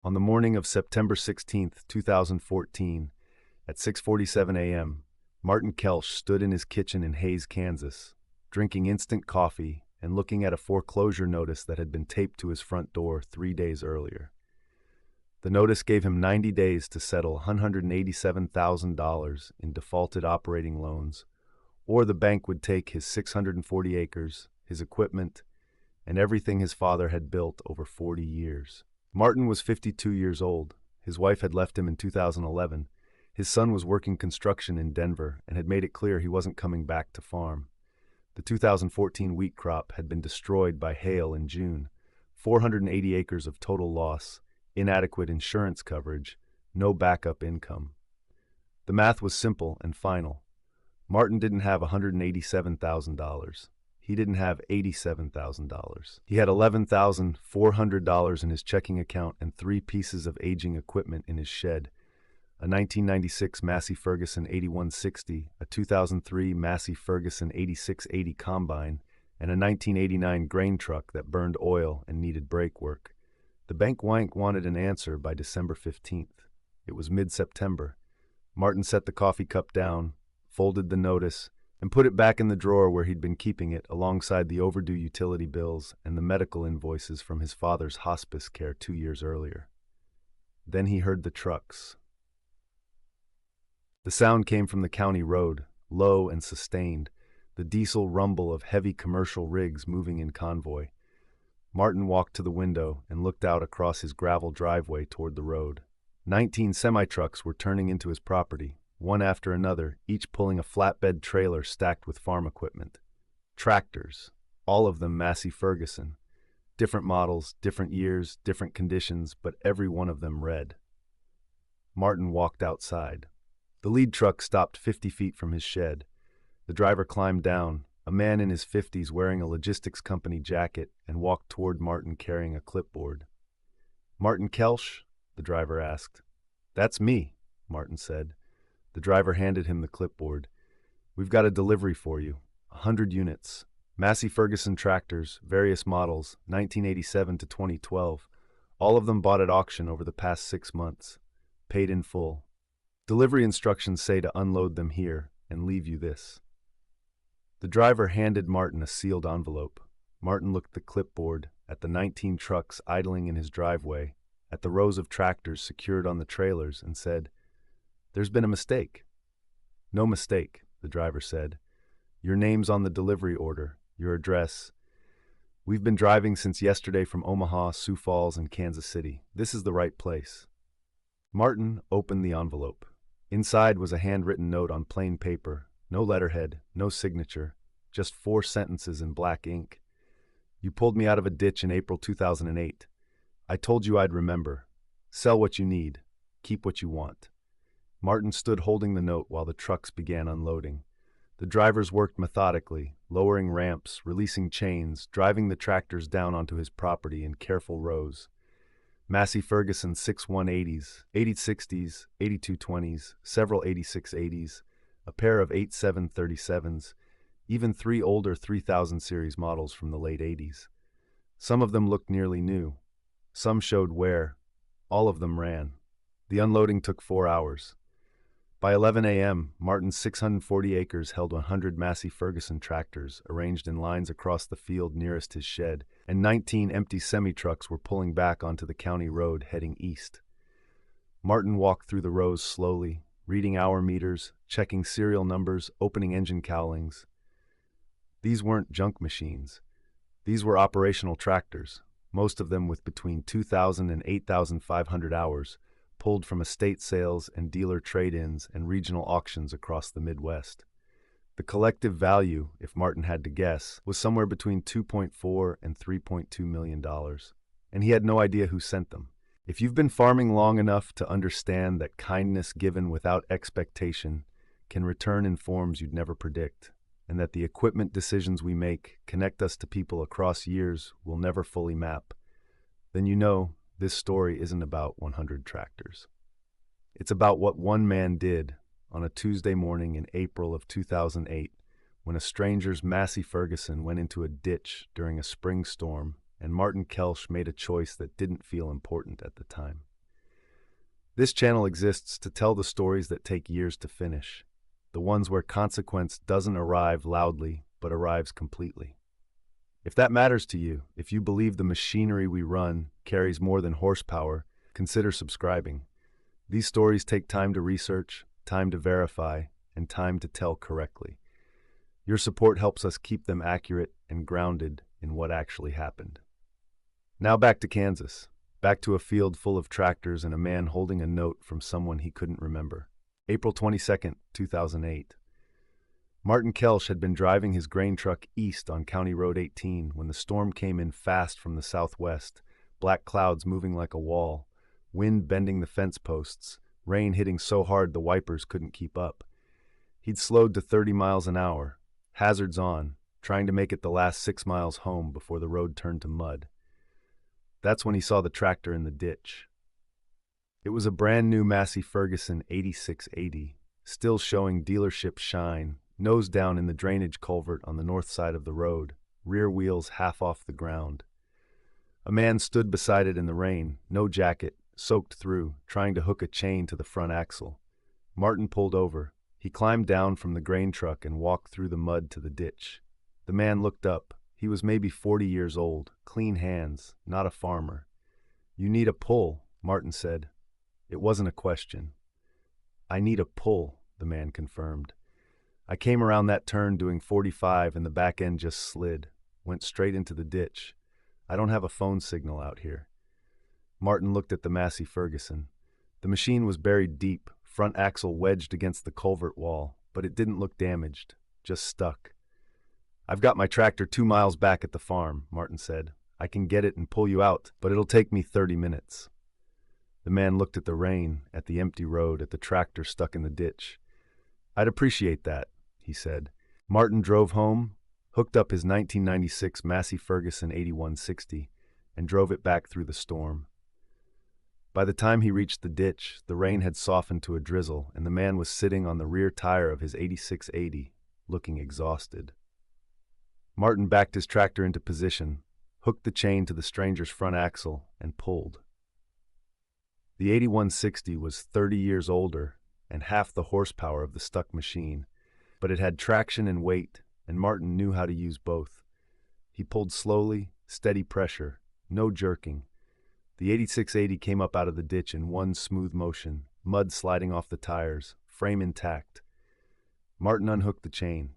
On the morning of September 16, 2014, at 6:47 a.m., Martin Kelsch stood in his kitchen in Hays, Kansas, drinking instant coffee and looking at a foreclosure notice that had been taped to his front door 3 days earlier. The notice gave him 90 days to settle $187,000 in defaulted operating loans, or the bank would take his 640 acres, his equipment, and everything his father had built over 40 years. Martin was 52 years old. His wife had left him in 2011. His son was working construction in Denver and had made it clear he wasn't coming back to farm. The 2014 wheat crop had been destroyed by hail in June. 480 acres of total loss, inadequate insurance coverage, no backup income. The math was simple and final. Martin didn't have $187,000. He didn't have $87,000. He had $11,400 in his checking account and 3 pieces of aging equipment in his shed: a 1996 Massey Ferguson 8160, a 2003 Massey Ferguson 8680 combine, and a 1989 grain truck that burned oil and needed brake work. The bank wanted an answer by December 15th. It was mid-September. Martin set the coffee cup down, folded the notice, and put it back in the drawer where he'd been keeping it, alongside the overdue utility bills and the medical invoices from his father's hospice care 2 years earlier. Then he heard the trucks. The sound came from the county road, low and sustained, the diesel rumble of heavy commercial rigs moving in convoy. Martin walked to the window and looked out across his gravel driveway toward the road. 19 semi-trucks were turning into his property, one after another, each pulling a flatbed trailer stacked with farm equipment. Tractors, all of them Massey Ferguson. Different models, different years, different conditions, but every one of them red. Martin walked outside. The lead truck stopped 50 feet from his shed. The driver climbed down, a man in his 50s wearing a logistics company jacket, and walked toward Martin carrying a clipboard. "Martin Kelsch?" the driver asked. "That's me," Martin said. The driver handed him the clipboard. "We've got a delivery for you. 100 units. Massey Ferguson tractors, various models, 1987 to 2012. All of them bought at auction over the past 6 months. Paid in full. Delivery instructions say to unload them here and leave you this." The driver handed Martin a sealed envelope. Martin looked at the clipboard, at the 19 trucks idling in his driveway, at the rows of tractors secured on the trailers, and said, "There's been a mistake." "No mistake," the driver said. "Your name's on the delivery order, your address. We've been driving since yesterday from Omaha, Sioux Falls, and Kansas City. This is the right place." Martin opened the envelope. Inside was a handwritten note on plain paper. No letterhead, no signature, just 4 sentences in black ink. "You pulled me out of a ditch in April 2008. I told you I'd remember. Sell what you need. Keep what you want." Martin stood holding the note while the trucks began unloading. The drivers worked methodically, lowering ramps, releasing chains, driving the tractors down onto his property in careful rows. Massey Ferguson 6180s, 8060s, 8220s, several 8680s, a pair of 8737s, even 3 older 3000 series models from the late 80s. Some of them looked nearly new. Some showed wear. All of them ran. The unloading took 4 hours. By 11 a.m., Martin's 640 acres held 100 Massey Ferguson tractors arranged in lines across the field nearest his shed, and 19 empty semi-trucks were pulling back onto the county road heading east. Martin walked through the rows slowly, reading hour meters, checking serial numbers, opening engine cowlings. These weren't junk machines. These were operational tractors, most of them with between 2,000 and 8,500 hours, pulled from estate sales and dealer trade-ins and regional auctions across the Midwest. The collective value, if Martin had to guess, was somewhere between $2.4 and $3.2 million. And he had no idea who sent them. If you've been farming long enough to understand that kindness given without expectation can return in forms you'd never predict, and that the equipment decisions we make connect us to people across years we'll never fully map, then you know this story isn't about 100 tractors. It's about what one man did on a Tuesday morning in April of 2008, when a stranger's Massey Ferguson went into a ditch during a spring storm, and Martin Kelsch made a choice that didn't feel important at the time. This channel exists to tell the stories that take years to finish, the ones where consequence doesn't arrive loudly, but arrives completely. If that matters to you, if you believe the machinery we run carries more than horsepower, consider subscribing. These stories take time to research, time to verify, and time to tell correctly. Your support helps us keep them accurate and grounded in what actually happened. Now back to Kansas, back to a field full of tractors and a man holding a note from someone he couldn't remember. April 22nd, 2008. Martin Kelsch had been driving his grain truck east on County Road 18 when the storm came in fast from the southwest, black clouds moving like a wall, wind bending the fence posts, rain hitting so hard the wipers couldn't keep up. He'd slowed to 30 miles an hour, hazards on, trying to make it the last 6 miles home before the road turned to mud. That's when he saw the tractor in the ditch. It was a brand new Massey Ferguson 8680, still showing dealership shine, nose down in the drainage culvert on the north side of the road, rear wheels half off the ground. A man stood beside it in the rain, no jacket, soaked through, trying to hook a chain to the front axle. Martin pulled over. He climbed down from the grain truck and walked through the mud to the ditch. The man looked up. He was maybe 40 years old, clean hands, not a farmer. "You need a pull," Martin said. It wasn't a question. "I need a pull," the man confirmed. "I came around that turn doing 45 and the back end just slid, went straight into the ditch. I don't have a phone signal out here." Martin looked at the Massey Ferguson. The machine was buried deep, front axle wedged against the culvert wall, but it didn't look damaged, just stuck. "I've got my tractor 2 miles back at the farm," Martin said. "I can get it and pull you out, but it'll take me 30 minutes. The man looked at the rain, at the empty road, at the tractor stuck in the ditch. "I'd appreciate that," he said. Martin drove home, hooked up his 1996 Massey Ferguson 8160, and drove it back through the storm. By the time he reached the ditch, the rain had softened to a drizzle, and the man was sitting on the rear tire of his 8680, looking exhausted. Martin backed his tractor into position, hooked the chain to the stranger's front axle, and pulled. The 8160 was 30 years older and half the horsepower of the stuck machine, but it had traction and weight, and Martin knew how to use both. He pulled slowly, steady pressure, no jerking. The 8680 came up out of the ditch in one smooth motion, mud sliding off the tires, frame intact. Martin unhooked the chain.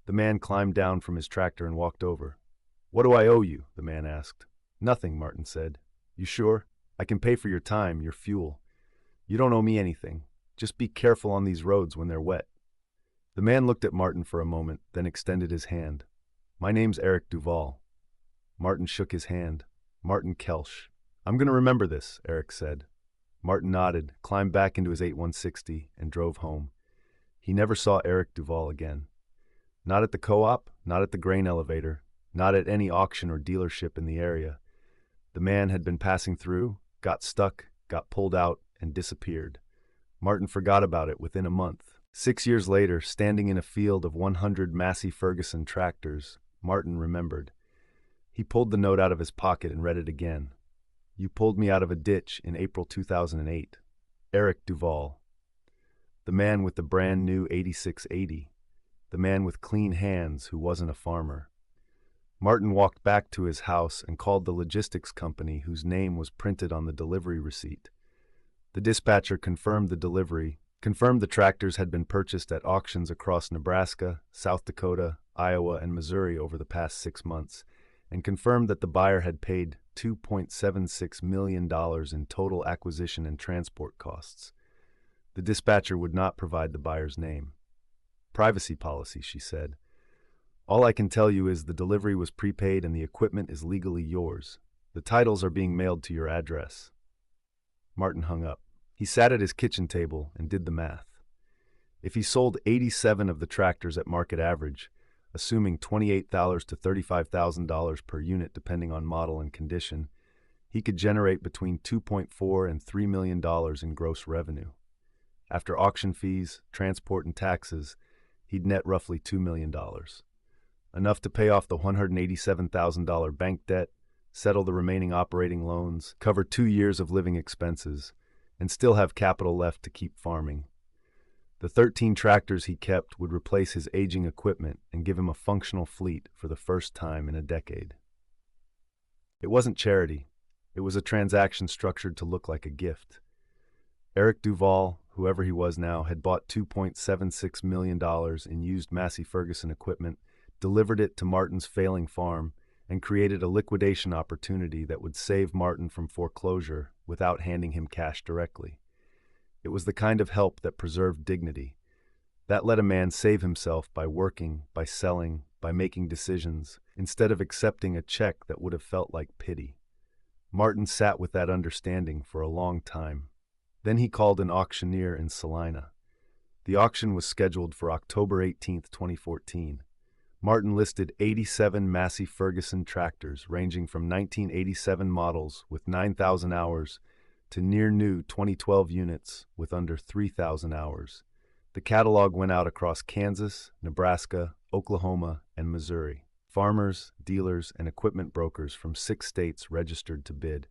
The man climbed down from his tractor and walked over. "What do I owe you?" the man asked. "Nothing," Martin said. "You sure? I can pay for your time, your fuel. You don't owe me anything. Just be careful on these roads when they're wet." The man looked at Martin for a moment, then extended his hand. "My name's Eric Duval." Martin shook his hand. "Martin Kelsch." "I'm going to remember this," Eric said. Martin nodded, climbed back into his 8160, and drove home. He never saw Eric Duval again. Not at the co-op, not at the grain elevator, not at any auction or dealership in the area. The man had been passing through, got stuck, got pulled out, and disappeared. Martin forgot about it within a month. 6 years later, standing in a field of 100 Massey Ferguson tractors, Martin remembered. He pulled the note out of his pocket and read it again. "You pulled me out of a ditch in April 2008. Eric Duval." The man with the brand new 8680. The man with clean hands who wasn't a farmer. Martin walked back to his house and called the logistics company whose name was printed on the delivery receipt. The dispatcher confirmed the delivery, confirmed the tractors had been purchased at auctions across Nebraska, South Dakota, Iowa, and Missouri over the past 6 months, and confirmed that the buyer had paid $2.76 million in total acquisition and transport costs. The dispatcher would not provide the buyer's name. "Privacy policy," she said. "All I can tell you is the delivery was prepaid and the equipment is legally yours. The titles are being mailed to your address." Martin hung up. He sat at his kitchen table and did the math. If he sold 87 of the tractors at market average, assuming $28,000 to $35,000 per unit depending on model and condition, he could generate between $2.4 and $3 million in gross revenue. After auction fees, transport, and taxes, he'd net roughly $2 million. Enough to pay off the $187,000 bank debt, settle the remaining operating loans, cover 2 years of living expenses, and still have capital left to keep farming. The 13 tractors he kept would replace his aging equipment and give him a functional fleet for the first time in a decade. It wasn't charity. It was a transaction structured to look like a gift. Eric Duval, whoever he was now, had bought $2.76 million in used Massey Ferguson equipment, delivered it to Martin's failing farm, and created a liquidation opportunity that would save Martin from foreclosure without handing him cash directly. It was the kind of help that preserved dignity. That let a man save himself by working, by selling, by making decisions, instead of accepting a check that would have felt like pity. Martin sat with that understanding for a long time. Then he called an auctioneer in Salina. The auction was scheduled for October 18, 2014. Martin listed 87 Massey Ferguson tractors ranging from 1987 models with 9,000 hours to near-new 2012 units with under 3,000 hours. The catalog went out across Kansas, Nebraska, Oklahoma, and Missouri. Farmers, dealers, and equipment brokers from 6 states registered to bid.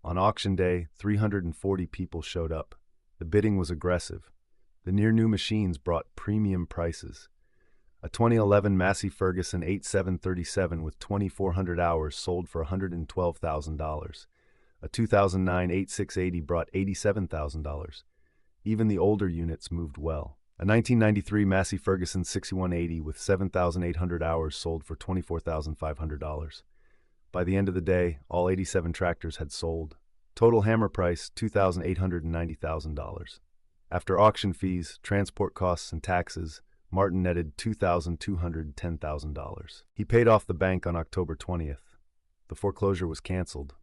On auction day, 340 people showed up. The bidding was aggressive. The near-new machines brought premium prices. A 2011 Massey Ferguson 8737 with 2,400 hours sold for $112,000. A 2009 8680 brought $87,000. Even the older units moved well. A 1993 Massey Ferguson 6180 with 7,800 hours sold for $24,500. By the end of the day, all 87 tractors had sold. Total hammer price, $2,890,000. After auction fees, transport costs, and taxes, Martin netted $2,210,000. He paid off the bank on October 20th. The foreclosure was canceled.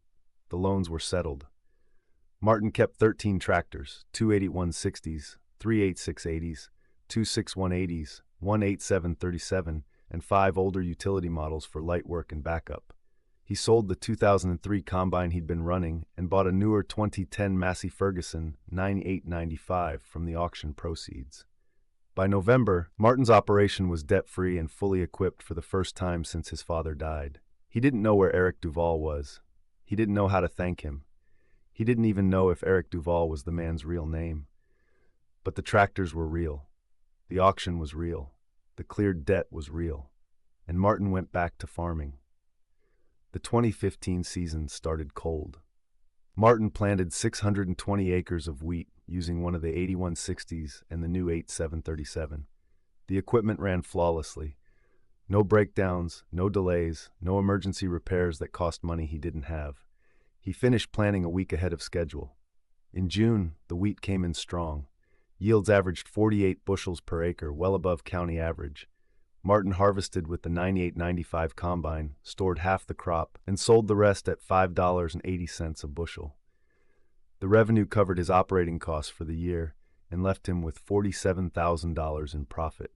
The loans were settled. Martin kept 13 tractors, 28160s, 38680s, 26180s, 18737, and 5 older utility models for light work and backup. He sold the 2003 combine he'd been running and bought a newer 2010 Massey Ferguson 9895 from the auction proceeds. By November, Martin's operation was debt-free and fully equipped for the first time since his father died. He didn't know where Eric Duval was. He didn't know how to thank him. He didn't even know if Eric Duval was the man's real name. But the tractors were real. The auction was real. The cleared debt was real. And Martin went back to farming. The 2015 season started cold. Martin planted 620 acres of wheat using one of the 8160s and the new 8737. The equipment ran flawlessly. No breakdowns, no delays, no emergency repairs that cost money he didn't have. He finished planting a week ahead of schedule. In June, the wheat came in strong. Yields averaged 48 bushels per acre, well above county average. Martin harvested with the 9895 combine, stored half the crop, and sold the rest at $5.80 a bushel. The revenue covered his operating costs for the year and left him with $47,000 in profit.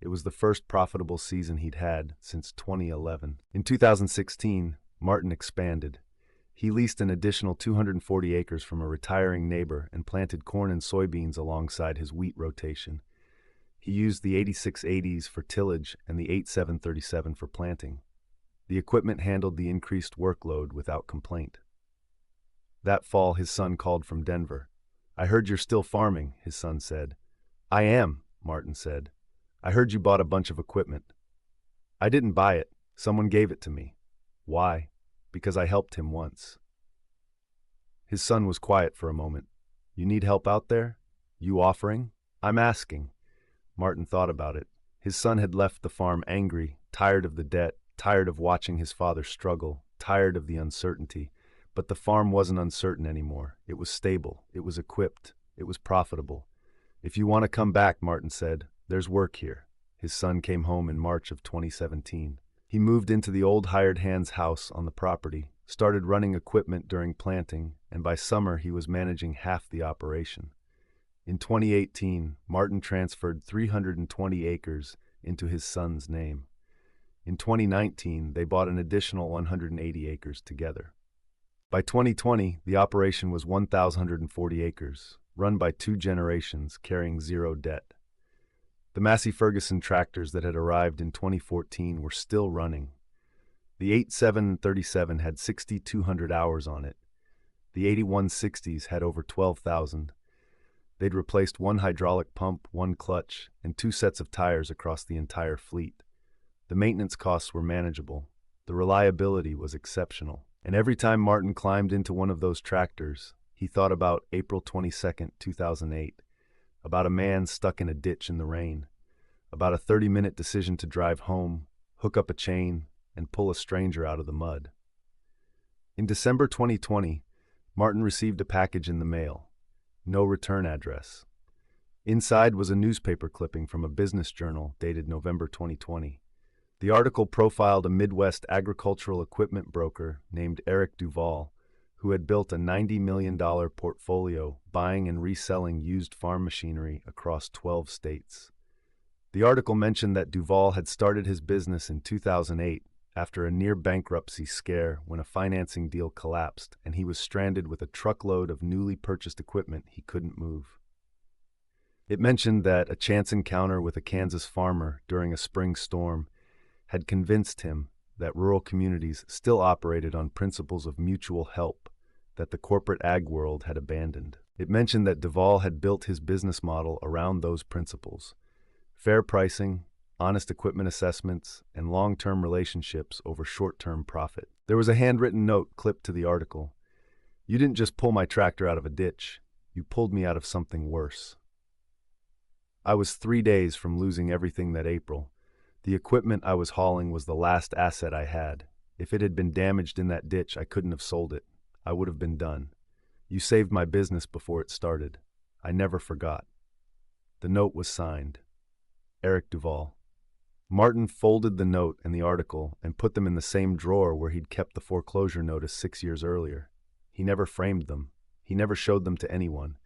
It was the first profitable season he'd had since 2011. In 2016, Martin expanded. He leased an additional 240 acres from a retiring neighbor and planted corn and soybeans alongside his wheat rotation. He used the 8680s for tillage and the 8737 for planting. The equipment handled the increased workload without complaint. That fall, his son called from Denver. "I heard you're still farming," his son said. "I am," Martin said. "I heard you bought a bunch of equipment." "I didn't buy it. Someone gave it to me." "Why?" "Because I helped him once." His son was quiet for a moment. "You need help out there? You offering?" "I'm asking." Martin thought about it. His son had left the farm angry, tired of the debt, tired of watching his father struggle, tired of the uncertainty. But the farm wasn't uncertain anymore. It was stable. It was equipped. It was profitable. "If you want to come back," Martin said, "there's work here." His son came home in March of 2017. He moved into the old hired hand's house on the property, started running equipment during planting, and by summer he was managing half the operation. In 2018, Martin transferred 320 acres into his son's name. In 2019, they bought an additional 180 acres together. By 2020, the operation was 1,140 acres, run by 2 generations, carrying 0 debt. The Massey Ferguson tractors that had arrived in 2014 were still running. The 8737 had 6,200 hours on it. The 8160s had over 12,000. They'd replaced one hydraulic pump, one clutch, and two sets of tires across the entire fleet. The maintenance costs were manageable. The reliability was exceptional. And every time Martin climbed into one of those tractors, he thought about April 22nd, 2008, about a man stuck in a ditch in the rain, about a 30-minute decision to drive home, hook up a chain, and pull a stranger out of the mud. In December 2020, Martin received a package in the mail. No return address. Inside was a newspaper clipping from a business journal dated November 2020. The article profiled a Midwest agricultural equipment broker named Eric Duval, who had built a $90 million portfolio buying and reselling used farm machinery across 12 states. The article mentioned that Duval had started his business in 2008 after a near-bankruptcy scare when a financing deal collapsed and he was stranded with a truckload of newly purchased equipment he couldn't move. It mentioned that a chance encounter with a Kansas farmer during a spring storm had convinced him that rural communities still operated on principles of mutual help that the corporate ag world had abandoned. It mentioned that Duval had built his business model around those principles: fair pricing, honest equipment assessments, and long-term relationships over short-term profit. There was a handwritten note clipped to the article. "You didn't just pull my tractor out of a ditch, you pulled me out of something worse." I was 3 days from losing everything that April. The equipment I was hauling was the last asset I had. If it had been damaged in that ditch, I couldn't have sold it. I would have been done. You saved my business before it started. I never forgot. The note was signed, Eric Duval. Martin folded the note and the article and put them in the same drawer where he'd kept the foreclosure notice 6 years earlier. He never framed them. He never showed them to anyone.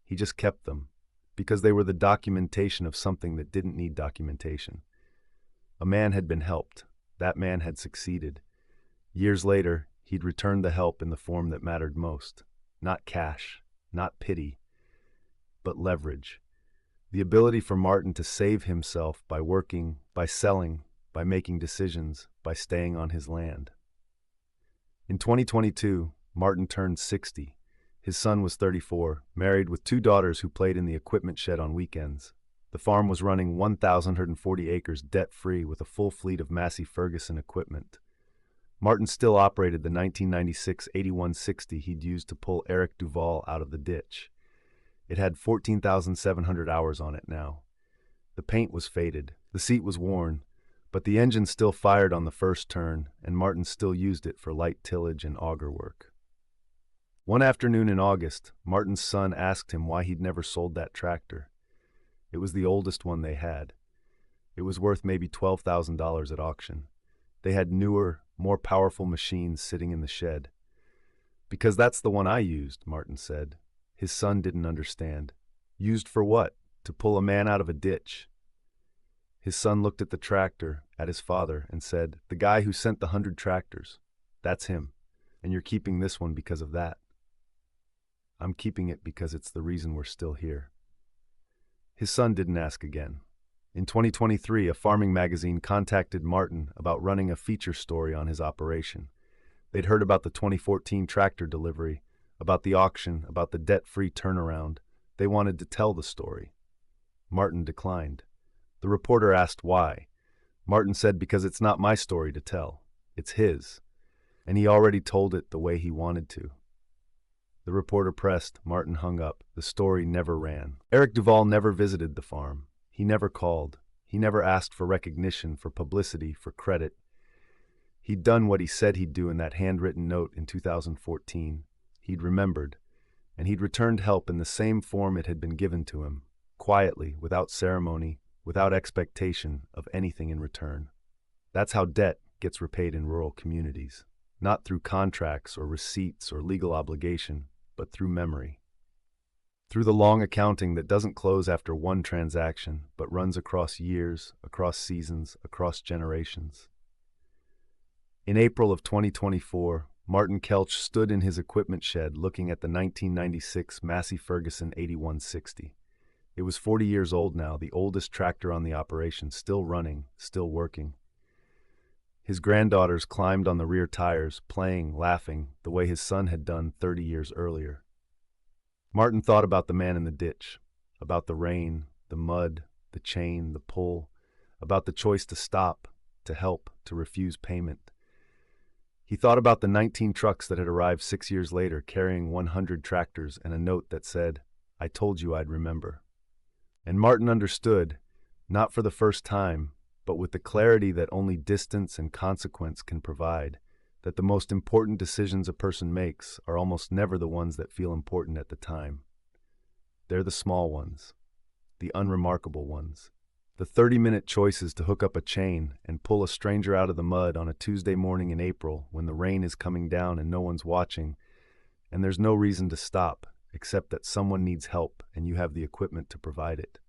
He just kept them, because they were the documentation of something that didn't need documentation. A man had been helped. That man had succeeded. Years later, he'd returned the help in the form that mattered most. Not cash, not pity, but leverage. The ability for Martin to save himself by working, by selling, by making decisions, by staying on his land. In 2022, Martin turned 60. His son was 34, married with 2 daughters who played in the equipment shed on weekends. The farm was running 1,140 acres debt-free with a full fleet of Massey Ferguson equipment. Martin still operated the 1996 8160 he'd used to pull Eric Duval out of the ditch. It had 14,700 hours on it now. The paint was faded, the seat was worn, but the engine still fired on the first turn, and Martin still used it for light tillage and auger work. One afternoon in August, Martin's son asked him why he'd never sold that tractor. It was the oldest one they had. It was worth maybe $12,000 at auction. They had newer, more powerful machines sitting in the shed. "Because that's the one I used," Martin said. His son didn't understand. Used for what? To pull a man out of a ditch. His son looked at the tractor, at his father, and said, "The guy who sent the 100 tractors. That's him. And you're keeping this one because of that." "I'm keeping it because it's the reason we're still here." His son didn't ask again. In 2023, a farming magazine contacted Martin about running a feature story on his operation. They'd heard about the 2014 tractor delivery, about the auction, about the debt-free turnaround. They wanted to tell the story. Martin declined. The reporter asked why. Martin said, "Because it's not my story to tell. It's his. And he already told it the way he wanted to." The reporter pressed. Martin hung up. The story never ran. Eric Duval never visited the farm. He never called. He never asked for recognition, for publicity, for credit. He'd done what he said he'd do in that handwritten note in 2014. He'd remembered, and he'd returned help in the same form it had been given to him, quietly, without ceremony, without expectation of anything in return. That's how debt gets repaid in rural communities, not through contracts or receipts or legal obligation, but through memory. Through the long accounting that doesn't close after one transaction, but runs across years, across seasons, across generations. In April of 2024, Martin Kelch stood in his equipment shed looking at the 1996 Massey Ferguson 8160. It was 40 years old now, the oldest tractor on the operation, still running, still working. His granddaughters climbed on the rear tires, playing, laughing, the way his son had done 30 years earlier. Martin thought about the man in the ditch, about the rain, the mud, the chain, the pull, about the choice to stop, to help, to refuse payment. He thought about the 19 trucks that had arrived 6 years later carrying 100 tractors and a note that said, "I told you I'd remember." And Martin understood, not for the first time, but with the clarity that only distance and consequence can provide, that the most important decisions a person makes are almost never the ones that feel important at the time. They're the small ones, the unremarkable ones. The 30-minute choices to hook up a chain and pull a stranger out of the mud on a Tuesday morning in April when the rain is coming down and no one's watching, and there's no reason to stop except that someone needs help and you have the equipment to provide it.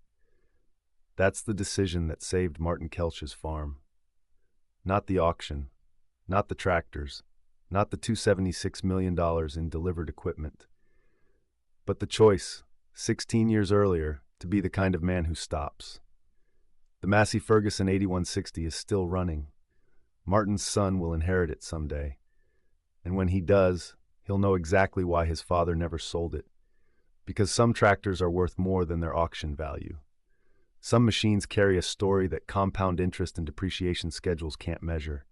That's the decision that saved Martin Kelch's farm. Not the auction, not the tractors, not the $276 million in delivered equipment, but the choice, 16 years earlier, to be the kind of man who stops. The Massey Ferguson 8160 is still running. Martin's son will inherit it someday. And when he does, he'll know exactly why his father never sold it. Because some tractors are worth more than their auction value. Some machines carry a story that compound interest and depreciation schedules can't measure.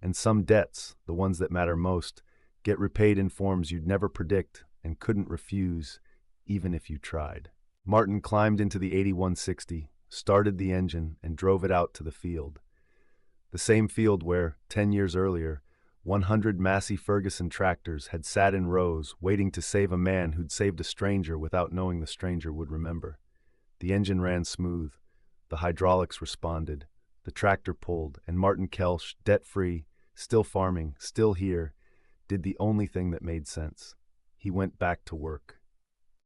And some debts, the ones that matter most, get repaid in forms you'd never predict and couldn't refuse, even if you tried. Martin climbed into the 8160, started the engine, and drove it out to the field. The same field where, 10 years earlier, 100 Massey Ferguson tractors had sat in rows waiting to save a man who'd saved a stranger without knowing the stranger would remember. The engine ran smooth, the hydraulics responded, the tractor pulled, and Martin Kelch, debt-free, still farming, still here, did the only thing that made sense. He went back to work.